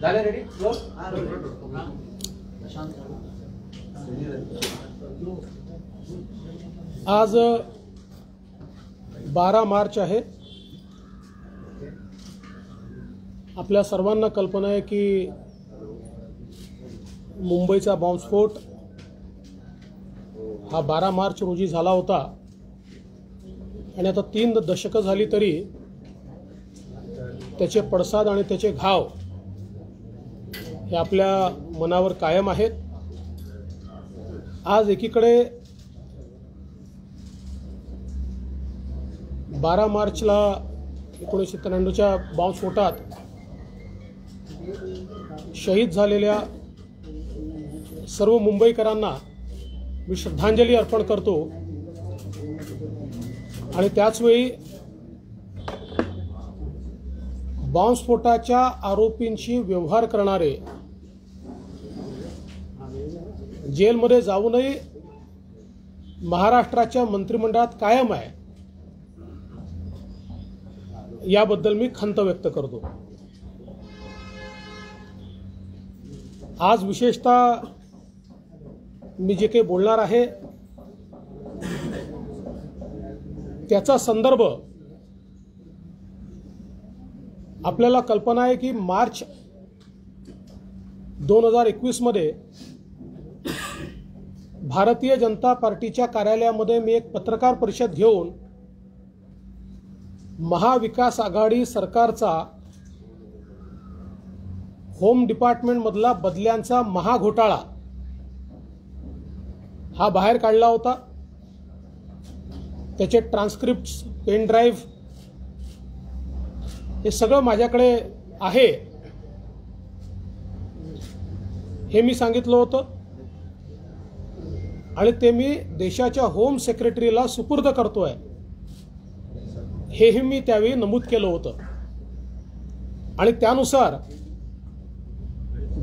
झाले ready close. आज 12 मार्च आहे. आपल्या सर्वांना कल्पना आहे की मुंबईचा बॉम्बस्फोट हा 12 मार्च रोजी झाला होता आणि आता 3 दशकं झाली तरी त्याचे पडसाद आणि त्याचे घाव हे आपल्या मनावर कायम आहेत. आज एकीकडे 12 मार्चला 1993च्या बॉम्बस्फोटात शहीद झालेल्या सर्व मुंबईकरांना मी श्रद्धांजली अर्पण करतो आणि त्याचवेळी बॉम्बस्फोटाच्या आरोपींशी व्यवहार करणारे जेलमध्ये जाऊनही महाराष्ट्राच्या मंत्रिमंडळात कायम आहे याबद्दल मी खंत व्यक्त करतो. आज विशेषतः मी जे काही बोलणार आहे त्याचा संदर्भ आपल्याला कल्पना आहे की मार्च 2021 मध्ये भारतीय जनता पार्टीच्या कार्यालयामध्ये मी एक पत्रकार परिषद घेऊन महाविकास आघाडी सरकारचा होम डिपार्टमेंटमधला बदल्यांचा महाघोटाळा हा बाहेर काढला होता. त्याचे ट्रान्सक्रिप्ट्स, पेन ड्राईव्ह हे सगळं माझ्याकडे आहे हे मी सांगितलं होतं आणि ते मी देशाच्या होम सेक्रेटरीला सुपूर्द करतोय हेही मी त्यावेळी नमूद केलं होतं. आणि त्यानुसार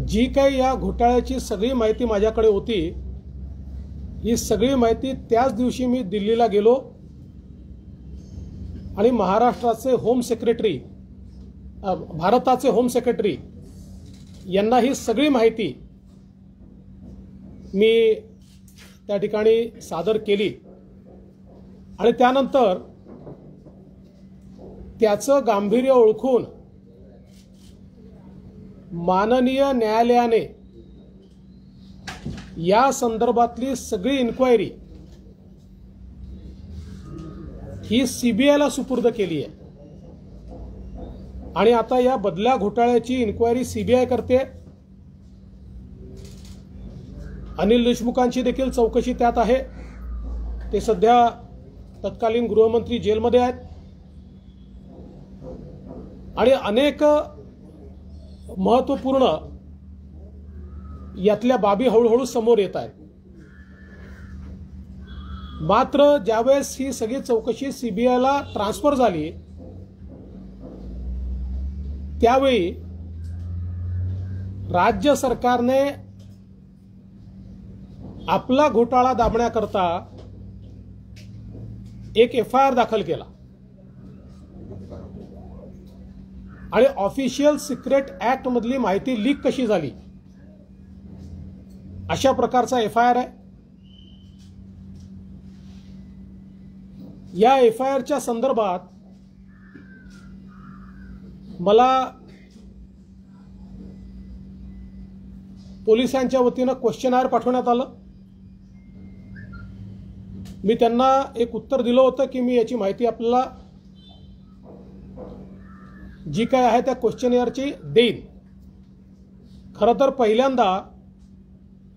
जी काही या घोटाळ्याची सगळी माहिती माझ्याकडे होती ही सगळी माहिती त्याच दिवशी मी दिल्लीला गेलो आणि महाराष्ट्राचे होम सेक्रेटरी, भारताचे होम सेक्रेटरी यांना ही सगळी माहिती मी त्या ठिकाणी सादर केली आणि त्यानंतर त्याचं गांभीर्य ओळखून माननीय न्यायालयाने या संदर्भातली सगळी इन्क्वायरी ही सीबीआयला सुपूर्द केली आहे आणि आता या बदल्या घोटाळ्याची इन्क्वायरी सीबीआय करते. अनिल देशमुखांची देखील चौकशी त्यात आहे. ते सध्या तत्कालीन गृहमंत्री जेलमध्ये आहेत आणि अनेक महत्त्वपूर्ण यातल्या बाबी हळूहळू समोर येत आहेत. मात्र ज्यावेळेस ही सगळी चौकशी सीबीआयला ट्रान्सफर झाली त्यावेळी राज्य सरकारने आपला घोटाळा दाबण्याकरता एक एफआयआर दाखल केला आणि ऑफिशियल सिक्रेट ऍक्ट मधली माहिती लीक कशी झाली अशा प्रकारचा एफआयआर आहे. या एफआयआरच्या संदर्भात मला पोलिसांच्या वतीनं क्वेश्चनर पाठवण्यात आलं. मी त्यांना एक उत्तर दिलं होतं की मी याची माहिती आपल्याला जी काय आहे त्या क्वेश्चनरची देईन. खरं तर पहिल्यांदा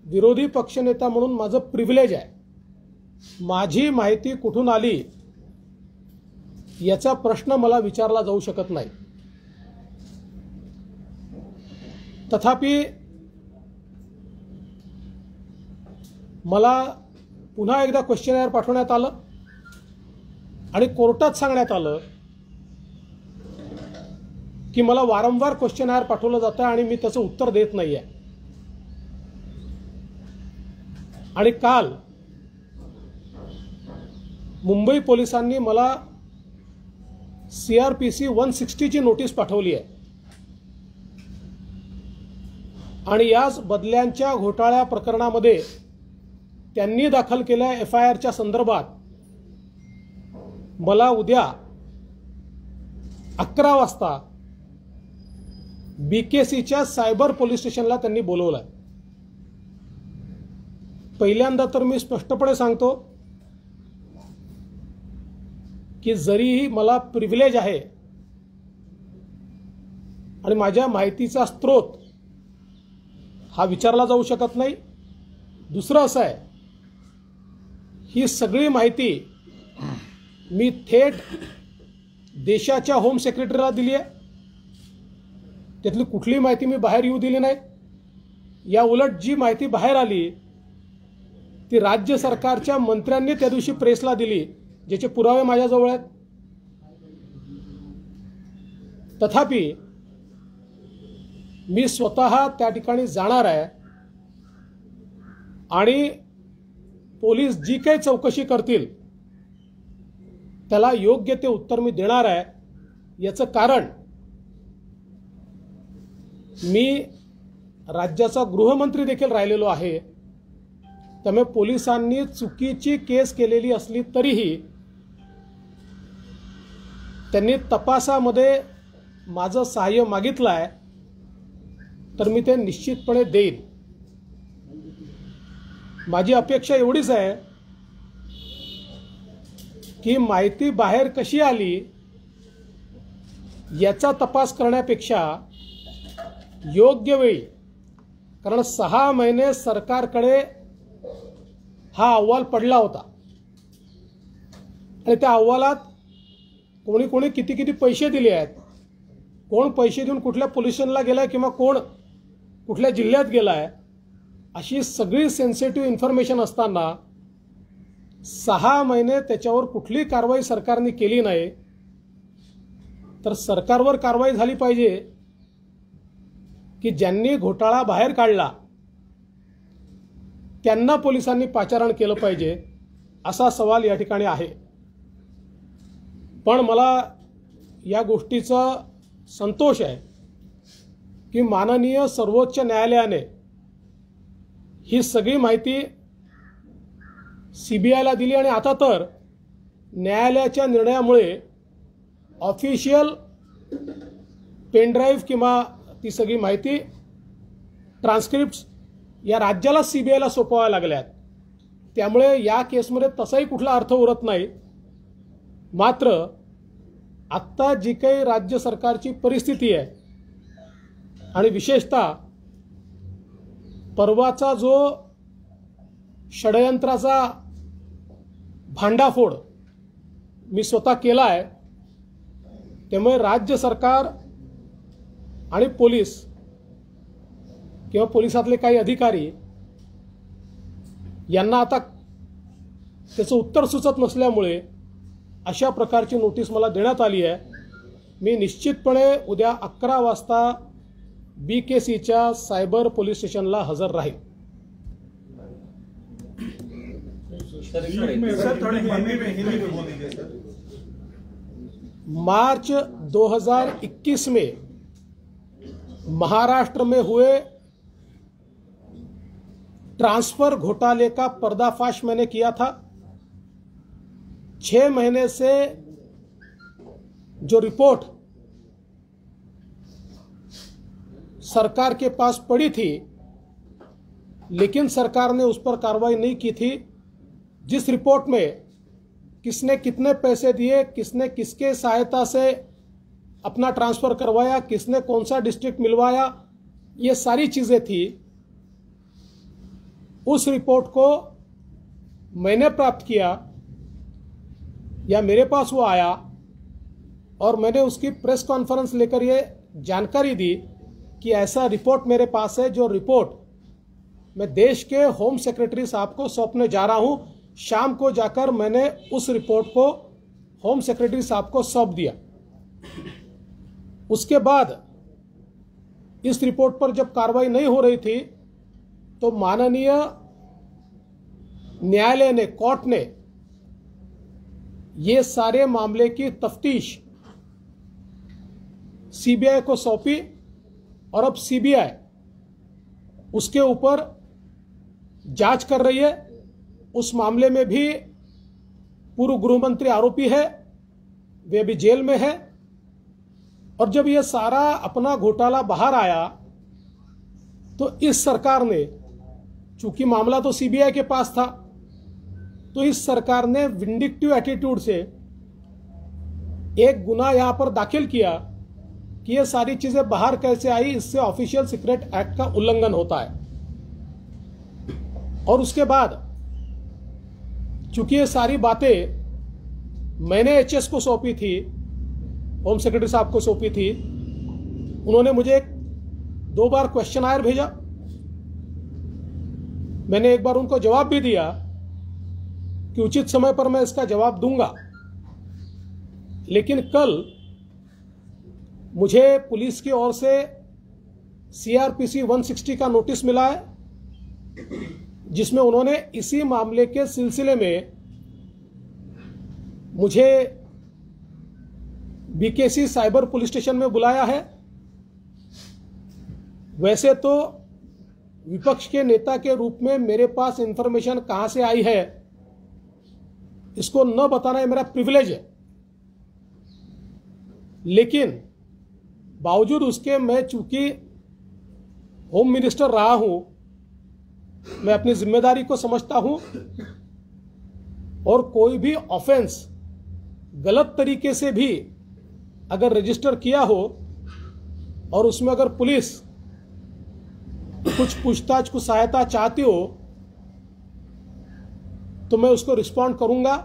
विरोधी पक्षनेता म्हणून माझं प्रिव्हिलेज आहे. माझी माहिती कुठून आली याचा प्रश्न मला विचारला जाऊ शकत नाही. तथापि मला पुन्हा एकदा क्वेश्चनर पाठवण्यात आलं आणि कोर्टात सांगण्यात आलं की मला वारंवार क्वेश्चनर पाठवलं जातं आणि मी त्याचं उत्तर देत नाहीये. आणि काल मुंबई पोलिसांनी मला CRPC 160 ची नोटीस पाठवली आहे आणि याच बदल्यांच्या घोटाळ्या प्रकरणामध्ये त्यांनी दाखल केलेल्या FIRच्या संदर्भात मला उद्या 11 वाजता BKCच्या सायबर पोलीस स्टेशनला त्यांनी बोलवलं आहे। पहिल्यांदा तर मी स्पष्टपणे सांगतो की जरीही मला प्रिव्हिलेज आहे आणि माझ्या माहितीचा स्रोत हा विचारला जाऊ शकत नाही। दुसरं असं आहे, ही सगळी माहिती मी थेट देशाच्या होम सेक्रेटरीला दिली आहे। त्यातली कुठली माहिती मी बाहेर येऊ दिली नाही। या उलट जी माहिती बाहेर आली ती राज्य सरकारच्या मंत्र्यांनी त्या दिवशी प्रेसला दिली, ज्याचे पुरावे माझ्याजवळ आहेत। तथापि मी स्वतः त्या ठिकाणी जाणार आहे आणि पोलीस जी काही चौकशी करतील त्याला योग्य ते उत्तर मी देणार आहे। याचं कारण मी राज्याचा गृहमंत्री देखील राहिलेलो आहे, त्यामुळे पोलिसांनी चुकीची केस केलेली असली तरीही त्यांनी तपासामध्ये माझं सहाय्य मागितलं आहे, तर मी ते निश्चितपणे देईन। माझी अपेक्षा एवढीच आहे की माहिती बाहेर कशी आली याचा तपास करण्यापेक्षा योग्य वेळी, कारण 6 महिने सरकारकडे हा अहवाल पडला होता आणि त्या अहवालात कोणी कोणी किती किती पैसे दिले आहेत, कोण पैसे देऊन कुठल्या पोलीस स्टेशनला गेलाय किंवा कोण कुठल्या जिल्ह्यात गेलाय, अशी सगळी सेन्सिटिव्ह इन्फॉर्मेशन असताना 6 महिने त्याच्यावर कुठली कारवाई सरकारने केली नाही। तर सरकारवर कारवाई झाली पाहिजे की ज्यांनी घोटाळा बाहेर काढला त्यांना पोलिसांनी पाचारण केलं पाहिजे, असा सवाल या ठिकाणी आहे। पण मला या गोष्टीचा संतोष आहे की माननीय सर्वोच्च न्यायालयाने ही सगळी माहिती CBIला दिली आणि आता तर न्यायालयाच्या निर्णयामुळे ऑफिशियल पेनड्राईव्ह किंवा ती सगळी माहिती ट्रान्सक्रिप्ट्स या राज्याला CBIला सोपवाव्या लागल्यात। त्यामुळे या केसमध्ये तसाही कुठला अर्थ उरत नाही। मात्र आत्ता जी काही राज्य सरकारची परिस्थिती आहे आणि विशेषतः परवाचा जो षडयंत्राचा भांडाफोड मी स्वतः केला आहे, त्यामुळे राज्य सरकार आणि पोलीस किंवा पोलिसातले काही अधिकारी यांना आता त्याचं उत्तर सुचत नसल्यामुळे अशा प्रकारची नोटीस मला देण्यात आली आहे। मी निश्चितपणे उद्या 11 वाजता BKCच्या सायबर पोलीस स्टेशनला हजर राहील। मार्च 2021 में महाराष्ट्र में हुए ट्रांसफर घोटाले का पर्दाफाश मैंने किया था। 6 महीने से जो रिपोर्ट सरकार के पास पड़ी थी, लेकिन सरकार ने उस पर कार्रवाई नहीं की थी। जिस रिपोर्ट में किसने कितने पैसे दिए, किसने किसके सहायता से अपना ट्रांसफ़र करवाया, किसने कौन सा डिस्ट्रिक्ट मिलवाया, ये सारी चीज़ें थी। उस रिपोर्ट को मैंने प्राप्त किया या मेरे पास वो आया और मैंने उसकी प्रेस कॉन्फ्रेंस लेकर ये जानकारी दी कि ऐसा रिपोर्ट मेरे पास है, जो रिपोर्ट मैं देश के होम सेक्रेटरी साहब को सौंपने जा रहा हूं। शाम को जाकर मैंने उस रिपोर्ट को होम सेक्रेटरी साहब को सौंप दिया। उसके बाद इस रिपोर्ट पर जब कार्रवाई नहीं हो रही थी तो माननीय न्यायालय ने, कोर्ट ने ये सारे मामले की तफ्तीश CBI को सौंपी और अब CBI उसके ऊपर जांच कर रही है। उस मामले में भी पूर्व गृह मंत्री आरोपी है, वे अभी जेल में है। और जब ये सारा अपना घोटाला बाहर आया तो इस सरकार ने, चूंकि मामला तो सीबीआई के पास था, तो इस सरकार ने विंडिक्टिव एटीट्यूड से एक गुना यहां पर दाखिल किया कि ये सारी चीजें बाहर कैसे आई, इससे ऑफिशियल सीक्रेट एक्ट का उल्लंघन होता है। और उसके बाद चूंकि ये सारी बातें मैंने एचएस को सौंपी थी, होम सेक्रेटरी साहब को सौंपी थी, उन्होंने मुझे 2 बार क्वेश्चन भेजा। मैंने एक बार उनको जवाब भी दिया कि उचित समय पर मैं इसका जवाब दूंगा। लेकिन कल मुझे पुलिस की ओर से सीआरपीसी 160 का नोटिस मिला है, जिसमें उन्होंने इसी मामले के सिलसिले में मुझे बीकेसी साइबर पुलिस स्टेशन में बुलाया है। वैसे तो विपक्ष के नेता के रूप में मेरे पास इंफॉर्मेशन कहां से आई है, इसको न बताना ये मेरा प्रिविलेज है, लेकिन बावजूद उसके मैं चूंकि होम मिनिस्टर रहा हूं, मैं अपनी जिम्मेदारी को समझता हूं और कोई भी ऑफेंस गलत तरीके से भी अगर रजिस्टर किया हो और उसमें अगर पुलिस कुछ पूछताछ को सहायता चाहती हो तो मैं उसको रिस्पॉन्ड करूंगा।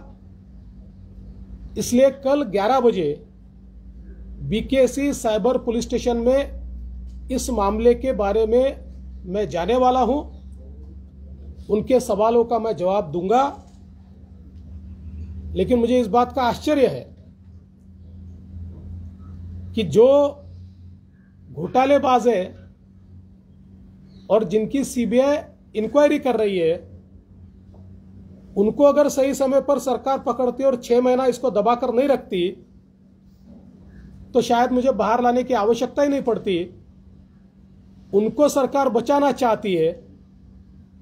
इसलिए कल 11 बजे बीकेसी साइबर पुलिस स्टेशन में इस मामले के बारे में मैं जाने वाला हूं, उनके सवालों का मैं जवाब दूंगा। लेकिन मुझे इस बात का आश्चर्य है कि जो घोटालेबाज है और जिनकी सीबीआई इंक्वायरी कर रही है, उनको अगर सही समय पर सरकार पकड़ती और 6 महीना इसको दबाकर नहीं रखती तो शायद मुझे बाहर लाने की आवश्यकता ही नहीं पड़ती। उनको सरकार बचाना चाहती है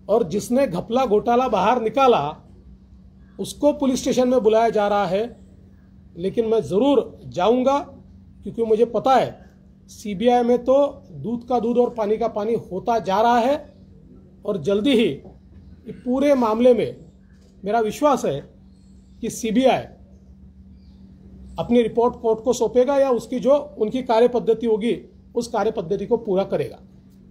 और जिसने घपला घोटाला बाहर निकाला उसको पुलिस स्टेशन में बुलाया जा रहा है। लेकिन मैं जरूर जाऊंगा, क्योंकि मुझे पता है सीबीआई में तो दूध का दूध और पानी का पानी होता जा रहा है और जल्दी ही पूरे मामले में मेरा विश्वास है कि सीबीआई अपनी रिपोर्ट कोर्ट को सौंपेगा या उसकी जो उनकी कार्यपद्धती होगी उस कार्यपद्धती को पूरा करेगा।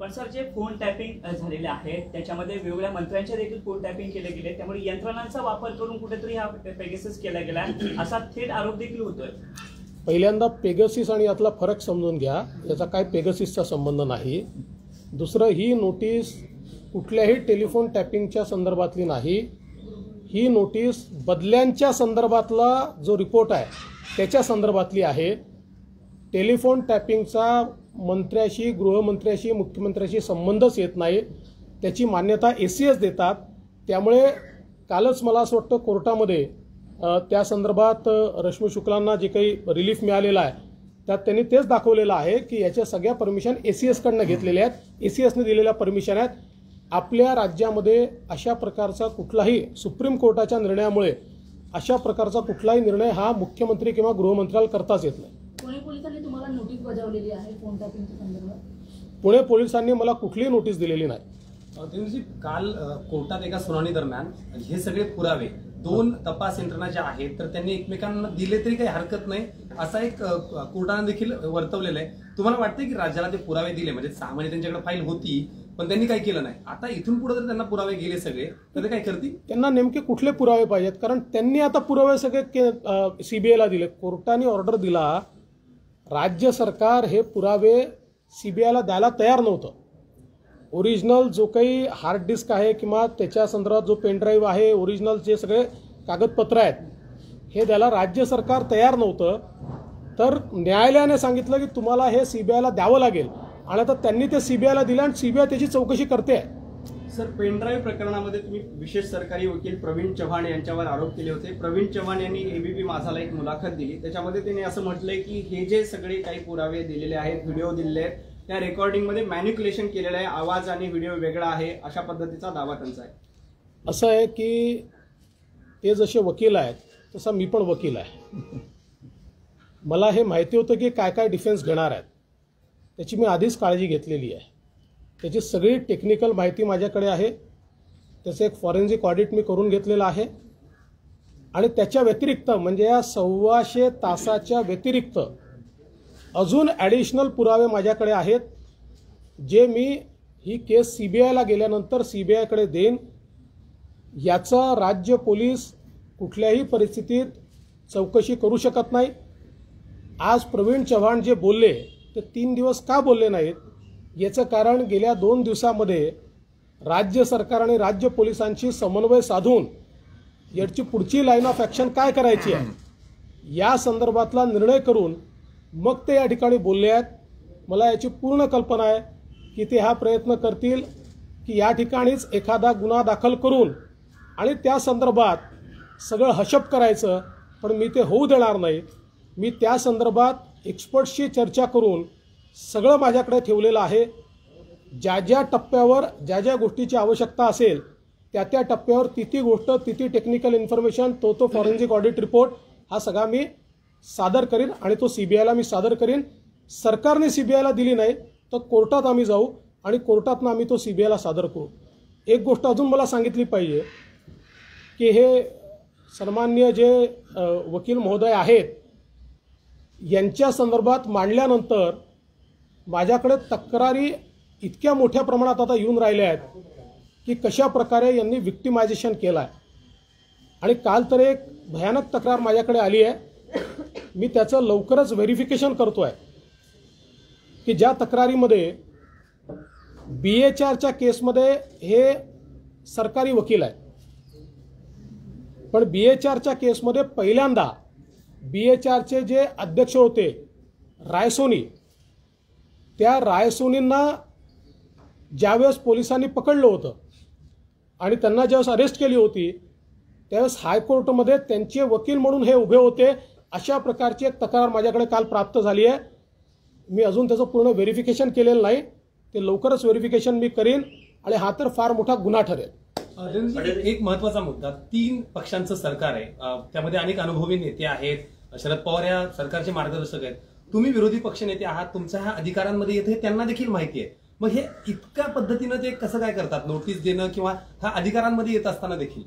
पण सर, जे फोन टॅपिंग झालेले आहे त्याच्यामध्ये वेगवेगळ्या मंत्र्यांचे देखील फोन टॅपिंग केले गेले, त्यामुळे यंत्रणांचा वापर करून कुठेतरी हा पेगासस केला गेला असा थेट आरोप देखील होतोय। पहिल्यांदा पेगासिस आणि यातला फरक समजून घ्या, याचा काय पेगासिसचा संबंध नाही। दुसरं, ही नोटीस कुठल्याही टेलिफोन टॅपिंगच्या संदर्भातली नाही, ही नोटीस बदल्यांच्या संदर्भातला जो रिपोर्ट आहे त्याच्या संदर्भातली आहे। टेलिफोन टॅपिंगचा मंत्र्याशी, गृहमंत्र्याशी, मुख्यमंत्र्याशी संबंधच येत नाही, त्याची मान्यता एसीएस देतात। त्यामुळे कालच मला असं वाटतं कोर्टामध्ये त्या संदर्भात रश्मी शुक्लांना जे काही रिलीफ मिळालेला आहे त्यात त्यांनी तेच दाखवलेलं आहे की याच्या सगळ्या परमिशन एसीएस कडनं घेतलेल्या आहेत, एसीएसने दिलेल्या परमिशन आहेत। आपल्या राज्यामध्ये अशा प्रकारचा कुठलाही सुप्रीम कोर्टाच्या निर्णयामुळे अशा प्रकारचा कुठलाही निर्णय हा मुख्यमंत्री किंवा गृहमंत्र्याला करताच येत नाही। पुणे पोलिसांनी तुम्हाला नोटीस बजावलेली आहे फोन टॅपिंगच्या संदर्भात? पुणे पोलिसांनी मला कुठलीही नोटीस दिलेली नाही। देवेंद्रजी, काल कोर्टात एका सुनावणी दरम्यान हे सगळे पुरावे 2 तपास यंत्रणा ज्या आहेत तर त्यांनी एकमेकांना दिले तरी काही हरकत नाही असा एक कोर्टाने देखील वर्तवलेलं आहे। तुम्हाला वाटतं की राज्याला ते पुरावे दिले, म्हणजे सामान्य त्यांच्याकडे फाईल होती पण त्यांनी काही केलं नाही, आता इथून पुढे जर त्यांना पुरावे गेले सगळे तर ते काय करतील? त्यांना नेमके कुठले पुरावे पाहिजेत? कारण त्यांनी आता पुरावे सगळे सीबीआयला दिले, कोर्टाने ऑर्डर दिला, राज्य सरकार हे पुरावे सीबीआयला द्यायला तयार नव्हतं। ओरिजिनल जो काही हार्ड डिस्क आहे किंवा त्याच्या संदर्भात जो पेन ड्राईव्ह आहे, ओरिजिनल जे सगळे कागदपत्र आहेत हे द्यायला राज्य सरकार तयार नव्हतं। तर न्यायालयाने सांगितलं की तुम्हाला हे सीबीआयला द्यावं लागेल आणि आता त्यांनी ते सीबीआयला दिलं आणि सीबीआय त्याची चौकशी करते आहे। सर, पेनड्राईव्ह प्रकरणामध्ये तुम्ही विशेष सरकारी वकील प्रवीण चव्हाण यांच्यावर आरोप केले होते। प्रवीण चव्हाण यांनी एबीपी माझाला एक मुलाखत दिली, त्याच्यामध्ये त्यांनी असं म्हटलंय की हे जे सगळे काही पुरावे दिलेले आहेत, व्हिडिओ दिलेले आहेत, त्या रेकॉर्डिंगमध्ये मॅनिप्युलेशन केलेलं आहे, आवाज आणि व्हिडिओ वेगळा आहे, अशा पद्धतीचा दावा त्यांचा आहे. असं आहे की ते जसे वकील आहेत तसा मी पण वकील आहे. मला हे माहिती होतं की काय काय डिफेन्स घेणार आहेत, त्याची मी आधीच काळजी घेतलेली आहे. त्याची सगळी टेक्निकल माहिती माझ्याकडे आहे. त्याचं एक फॉरेन्सिक ऑडिट मी करून घेतलेलं आहे. आणि त्याच्या व्यतिरिक्त म्हणजे या 125 तासाच्या व्यतिरिक्त अजून ॲडिशनल पुरावे माझ्याकडे आहेत, जे मी ही केस CBIला गेल्यानंतर CBIकडे देईन. याचा राज्य पोलीस कुठल्याही परिस्थितीत चौकशी करू शकत नाही. आज प्रवीण चव्हाण जे बोलले ते 3 दिवस का बोलले नाहीत, याचं कारण गेल्या 2 दिवसामध्ये राज्य सरकार आणि राज्य पोलिसांशी समन्वय साधून याची पुढची लाईन ऑफ ॲक्शन काय करायची आहे या संदर्भातला निर्णय करून मग ते या ठिकाणी बोलले आहेत. मला याची पूर्ण कल्पना आहे की ते हा प्रयत्न करतील की या ठिकाणीच एखादा गुन्हा दाखल करून आणि त्या संदर्भात सगळं हशप करायचं, पण मी ते होऊ देणार नाही. मी त्या संदर्भात एक्सपर्ट्सशी चर्चा करून सगळं माझ्याकडे ठेवलेलं आहे. ज्या ज्या टप्प्यावर ज्या ज्या गोष्टीची आवश्यकता असेल त्या त्या टप्प्यावर ती गोष्ट ती टेक्निकल इन्फॉर्मेशन तो फॉरेन्सिक ऑडिट रिपोर्ट हा सगळा मी सादर करीन आणि तो CBIला मी सादर करीन. सरकारने CBIला दिली नाही तर कोर्टात आम्ही जाऊ आणि कोर्टातनं आम्ही तो CBIला सादर करू. एक गोष्ट अजून मला सांगितली पाहिजे की हे सन्माननीय जे वकील महोदय आहेत यांच्या संदर्भात मांडल्यानंतर माझ्याकडे तक्रारी इतक्या मोठ्या प्रमाणात आता येऊन राहिल्या आहेत की कशा प्रकारे यांनी विक्टिमायझेशन केलं आहे. आणि काल तर एक भयानक तक्रार माझ्याकडे आली आहे. मी त्याचं लवकरच व्हेरिफिकेशन करतो आहे की ज्या तक्रारीमध्ये BHRच्या केसमध्ये हे सरकारी वकील आहेत, पण BHRच्या केसमध्ये पहिल्यांदा BHRचे जे अध्यक्ष होते रायसोनी, त्या रायसोनींना ज्यावेळेस पोलिसांनी पकडलं होतं आणि त्यांना ज्यावेळेस अरेस्ट केली होती त्यावेळेस हायकोर्टमध्ये त्यांचे वकील म्हणून हे उभे होते. अशा प्रकारची एक तक्रार माझ्याकडे काल प्राप्त झाली आहे. मी अजून त्याचं पूर्ण व्हेरिफिकेशन केलेलं नाही, ते लवकरच व्हेरिफिकेशन मी करीन आणि हा तर फार मोठा गुन्हा ठरेल. एक महत्वाचा मुद्दा, 3 पक्षांचं सरकार आहे, त्यामध्ये अनेक अनुभवी नेते आहेत. शरद पवार या सरकारचे मार्गदर्शक आहेत. तुम्ही विरोधी पक्षनेते आहात, तुमच्या ह्या अधिकारांमध्ये येते त्यांना देखील माहिती आहे. मग हे इतक्या पद्धतीनं ते कसं काय करतात, नोटीस देणं किंवा हा अधिकारांमध्ये येत असताना देखील?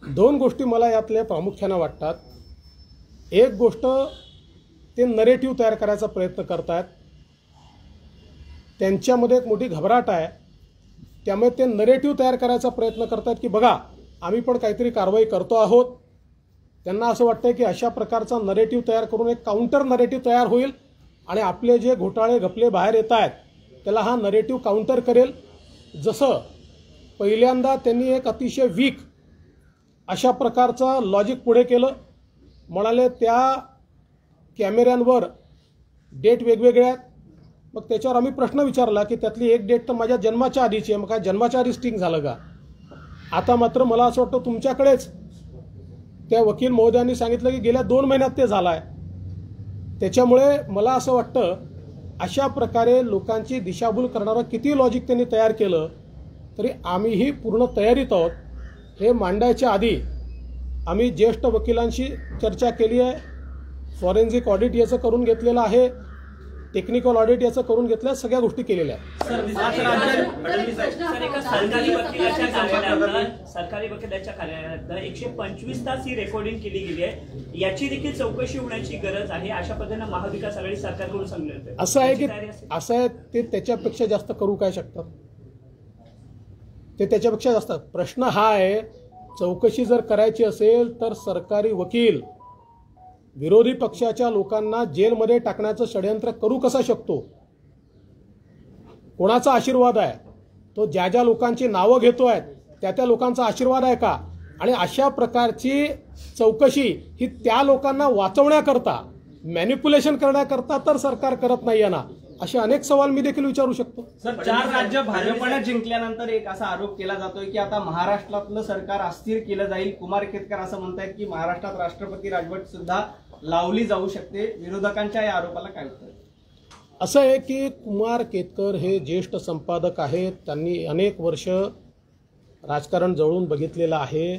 2 गोष्टी मला यातल्या प्रामुख्यानं वाटतात. एक गोष्ट ते नरेटिव्ह तयार करायचा प्रयत्न करतात, त्यांच्यामध्ये एक मोठी घबराट आहे. त्यामुळे ते नरेटिव्ह तयार करायचा प्रयत्न करतात की बघा आम्ही पण काहीतरी कारवाई करतो आहोत. त्यांना असं वाटतं की अशा प्रकारचा नरेटिव्ह तयार करून एक काउंटर नरेटिव्ह तयार होईल आणि आपले जे घोटाळे घपले बाहेर येत आहेत त्याला हा नरेटिव्ह काउंटर करेल. जसं पहिल्यांदा त्यांनी एक अतिशय वीक अशा प्रकारचा लॉजिक पुढे केलं. म्हणाले त्या कॅमेऱ्यांवर डेट वेगवेगळ्या आहेत. मग त्याच्यावर आम्ही प्रश्न विचारला की त्यातली एक डेट तर माझ्या जन्माच्या आधीची आहे, मग काय जन्माच्या आधी स्टिंग झालं का? आता मात्र मला असं वाटतं तुमच्याकडेच त्या वकील महोदयांनी सांगितलं की गेल्या 2 महिन्यात ते झालं आहे. त्याच्यामुळे मला असं वाटतं अशा प्रकारे लोकांची दिशाभूल करणारं किती लॉजिक त्यांनी तयार केलं तरी आम्हीही पूर्ण तयारीत आहोत. हे मांडायच्या आधी आम्ही ज्येष्ठ वकिलांशी चर्चा केली आहे. फॉरेन्सिक ऑडिट याचं करून घेतलेलं आहे, टेक्निकल ऑडिट याचं करून घेतलं, सगळ्या गोष्टी केलेल्या आहेत. सरकारी वकिलाच्या कार्यालयात 125 तास ही रेकॉर्डिंग केली गेली आहे. याची देखील चौकशी होण्याची गरज आहे, अशा पद्धतीने महाविकास आघाडी सरकारकडून सांगण्यात असं आहे की असं आहे ते त्याच्यापेक्षा जास्त करू काय शकतात, ते त्याच्यापेक्षा जास्त. प्रश्न हा आहे चौकशी जर करायची असेल तर सरकारी वकील विरोधी पक्षाच्या लोकांना जेलमध्ये टाकण्याचं षडयंत्र करू कसा शकतो? कोणाचा आशीर्वाद आहे तो? ज्या ज्या लोकांची नावं घेतोय त्या लोकांचा आशीर्वाद आहे का? आणि अशा प्रकारची चौकशी ही त्या लोकांना वाचवण्याकरता, मॅनिप्युलेशन करण्याकरता तर सरकार करत नाहीये ना? असे अनेक सवाल मी देखील विचारू शकतो. सर, 4 राज्य भाजपने जिंकल्यानंतर एक असा आरोप केला जातोय की आता महाराष्ट्रातलं सरकार अस्थिर केलं जाईल. कुमार केतकर असं म्हणतायत की महाराष्ट्रात राष्ट्रपती राजवट सुद्धा लावली जाऊ शकते. विरोधकांच्या या आरोपाला काय उत्तर? असं आहे की कुमार केतकर हे ज्येष्ठ संपादक आहेत. त्यांनी अनेक वर्ष राजकारण जवळून बघितलेलं आहे.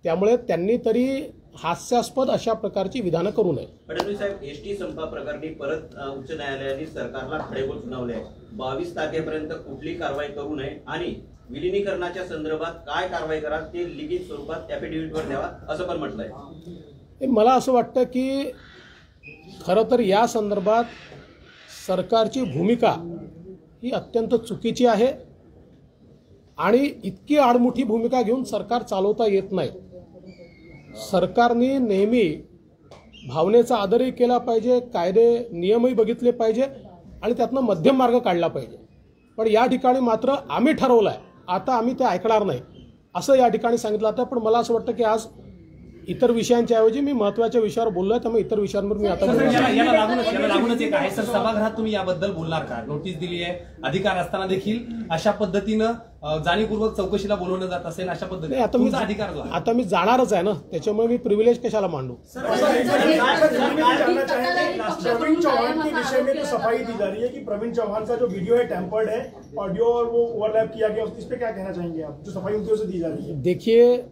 त्यामुळे त्यांनी तरी हास्यास्पद अशा प्रकारची विधानं करू नये. फडणवीस साहेब, एसटी संपा प्रकरणी परत उच्च न्यायालयाने सरकारला खडेबोल सुनावले आहे. 22 तारखेपर्यंत कुठली कारवाई करू नये आणि विलिनीकरणाच्या संदर्भात काय कारवाई करा ते लिखित स्वरूपात ॲफिडेव्हिटवर द्यावा असं पण म्हटलंय. मला असं वाटतं की खरं तर या संदर्भात सरकारची भूमिका ही अत्यंत चुकीची आहे आणि इतकी आडमुठी भूमिका घेऊन सरकार चालवता येत नाही. सरकारने नेहमी भावनेचा आदरही केला पाहिजे, कायदे नियमही बघितले पाहिजे आणि त्यातनं मध्यम मार्ग काढला पाहिजे. पण या ठिकाणी मात्र आम्ही ठरवलं आहे, आता आम्ही ते ऐकणार नाही असं या ठिकाणी सांगितलं जातं. पण मला असं वाटतं की आज इतर विषयांच्या ऐवजी मी महत्त्वाच्या विषयावर बोललोय, त्यामुळे इतर विषयांवर मी आता याला लागूनच एक आहे सर, सभागृहात तुम्ही याबद्दल बोलणार का? नोटीस दिली आहे, अधिकार असताना देखील अशा पद्धतीनं जाणीवपूर्वक चौकशीला बोलवलं जात असेल, अशा पद्धतीने तुमचा अधिकार जो आहे. आता मी जाणारच आहे ना, त्याच्यामुळे मी प्रिव्हिलेज कशाला मांडू. प्रवीण चौहान के विषय में तो सफाई दी जा रही है कि प्रवीण चौहान का जो वीडियो है टेम्पर्ड है, ऑडियो और वो ओवरलैप किया गया, इस पे क्या कहना चाहेंगे आप, जो सफाई उनकी ओर से दी जा रही है? देखिए,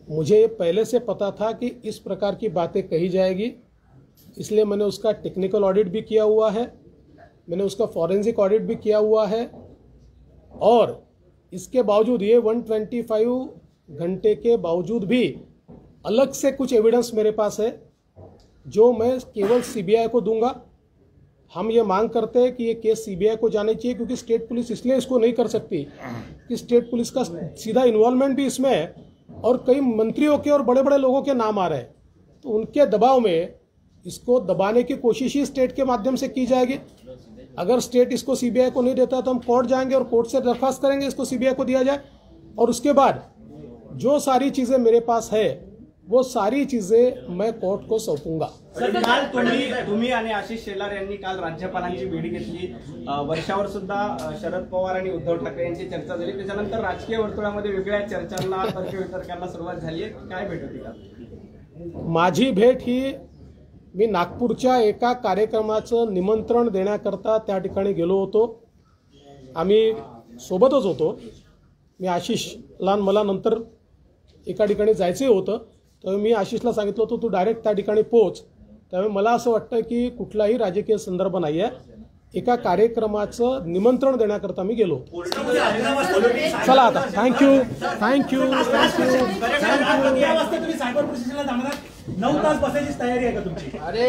मुझे पहले से पता था कि इस प्रकार की बातें कही जाएगी, इसलिए मैंने उसका टेक्निकल ऑडिट भी किया हुआ है, मैंने उसका फॉरेंसिक ऑडिट भी किया हुआ है और इसके बावजूद ये 125 घंटे के बावजूद भी अलग से कुछ एविडेंस मेरे पास है जो मैं केवल सीबीआई को दूंगा. हम ये मांग करते हैं कि ये केस सीबीआई को जानी चाहिए, क्योंकि स्टेट पुलिस इसलिए इसको नहीं कर सकती कि स्टेट पुलिस का सीधा इन्वॉल्वमेंट भी इसमें है और कई मंत्रियों के और बड़े बड़े लोगों के नाम आ रहे हैं. तो उनके दबाव में इसको दबाने की कोशिश ही स्टेट के माध्यम से की जाएगी. अगर स्टेट इसको सीबीआई को नहीं देता तो हम कोर्ट जाएंगे और कोर्ट से दरख्वास्त करेंगे इसको सीबीआई को दिया जाए. और उसके बाद जो सारी चीज़ें मेरे पास है वो सारी चीजें मैं कोर्ट को सौंपूंगा. सर, काल तुम्ही आणि आशिष शेलार यांनी काल राज्यपालांची भेट घेतली. वर्षावर सुद्धा शरद पवार आणि उद्धव ठाकरे यांची चर्चा झाली. त्याच्यानंतर राजकीय वर्तुळामध्ये वेगळ्या चर्चांना तर्कवितर्कांना सुरुवात झाली आहे. काय भेट होती का? माझी भेट ही मी नागपूरच्या एका कार्यक्रमाचं निमंत्रण देण्याकरता त्या ठिकाणी गेलो होतो. आम्ही सोबतच होतो. मी आशिषला मला नंतर एका ठिकाणी जायचे होतं, तर मी आशिषला सांगितलं होतं तू डायरेक्ट त्या ठिकाणी पोहोच. त्यामुळे मला असं वाटतं की कुठलाही राजकीय संदर्भ नाही आहे, एका कार्यक्रमाचं निमंत्रण देण्याकरता मी गेलो. चला आता थँक्यू. तुम्ही सायबर पोलीस जाणार 9 तास बसायची तयारी आहे का तुमची? अरे